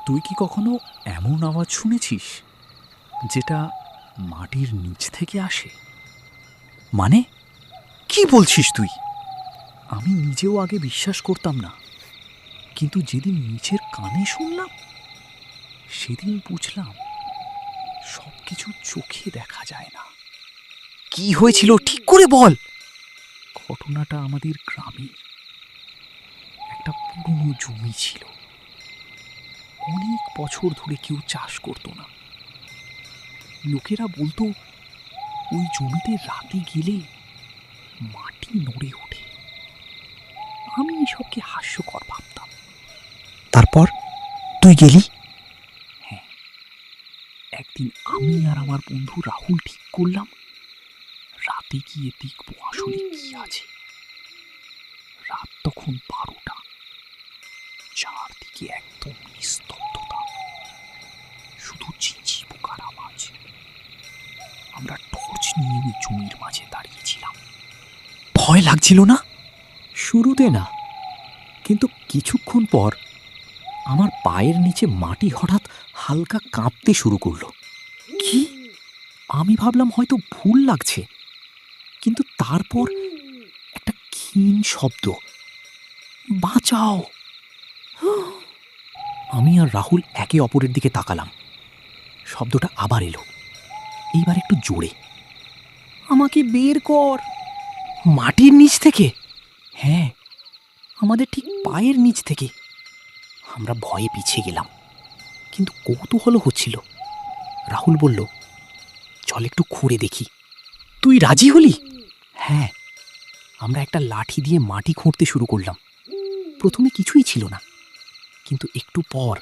তুই কি কখনো এমন আওয়াজ শুনেছিস যেটা মাটির নিচ থেকে আসে? মানে কি বলছিস তুই? আমি নিজেও আগে বিশ্বাস করতাম না, কিন্তু যেদিন নিচের কানে শুনলাম সেদিন বুঝলাম সব কিছু চোখে দেখা যায় না। কি হয়েছিল ঠিক করে বল। ঘটনাটা আমাদের গ্রামের একটা পুরনো জমি ছিল। অনেক বছর ধরে কেউ চাষ করতো না। লোকেরা বলতো ওই জমিতে রাতে গেলে মাটি নড়ে ওঠে। আমি এসবকে হাস্যকর ভাবতাম। তারপর তুই গেলি? হ্যাঁ, একদিন আমি আর আমার বন্ধু রাহুল ঠিক করলাম রাতে গিয়ে দেখবো আসলে কি আছে। রাত তখন 12টা, চারদিকে একদম নিস্তব্ধতা, শুধু ঝিঁঝি পোকার আওয়াজ। আমরা টর্চ নিয়ে ওই জমির মাঝে দাঁড়িয়েছিলাম। ভয় লাগছিল না? শুরুতে না, কিন্তু কিছুক্ষণ পর আমার পায়ের নিচে মাটি হঠাৎ হালকা কাঁপতে শুরু করলো। কি? আমি ভাবলাম হয়তো ভুল লাগছে, কিন্তু তারপর একটা ক্ষীণ শব্দ, বাঁচাও। আমি আর রাহুল একে অপরের দিকে তাকালাম। শব্দটা আবার এলো, এইবার একটু জোরে। আমাকে বের কর। মাটির নিচ থেকে? হ্যাঁ, আমাদের ঠিক পায়ের নিচ থেকে। আমরা ভয়ে পিছিয়ে গেলাম, কিন্তু কৌতূহল হচ্ছিল। রাহুল বলল, চল একটু খুঁড়ে দেখি। তুই রাজি হলি? হ্যাঁ, আমরা একটা লাঠি দিয়ে মাটি খুঁড়তে শুরু করলাম। প্রথমে কিছুই ছিল না, কিন্তু একটু পর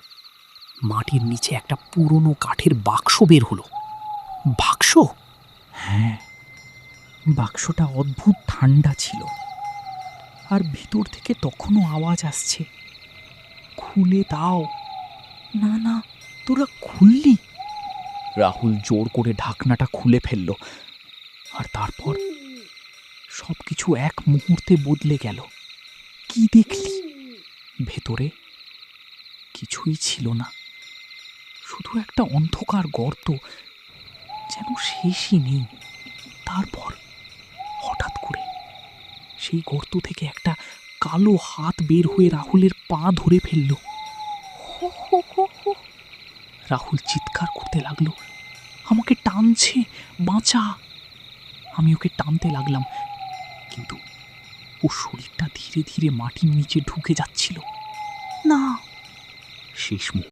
মাটির নিচে একটা পুরনো কাঠের বাক্স বের হলো। বাক্স? হ্যাঁ, বাক্সটা অদ্ভুত ঠান্ডা ছিল, আর ভিতর থেকে তখনও আওয়াজ আসছে, খুলে দাও। না না, তোরা খুললি? রাহুল জোর করে ঢাকনাটা খুলে ফেলল, আর তারপর সবকিছু এক মুহূর্তে বদলে গেল। কি দেখলি? ভেতরে কিছুই ছিল না, শুধু একটা অন্ধকার গর্ত, যেন শেষই নেই। তারপর হঠাৎ করে সেই গর্ত থেকে একটা কালো হাত বের হয়ে রাহুলের পা ধরে ফেলল। রাহুল চিৎকার করতে লাগলো, আমাকে টানছে, বাঁচা। আমি ওকে টানতে লাগলাম, কিন্তু ও শরীরটা ধীরে ধীরে মাটির নিচে ঢুকে যাচ্ছিল। না, শেষ মুহূর্তে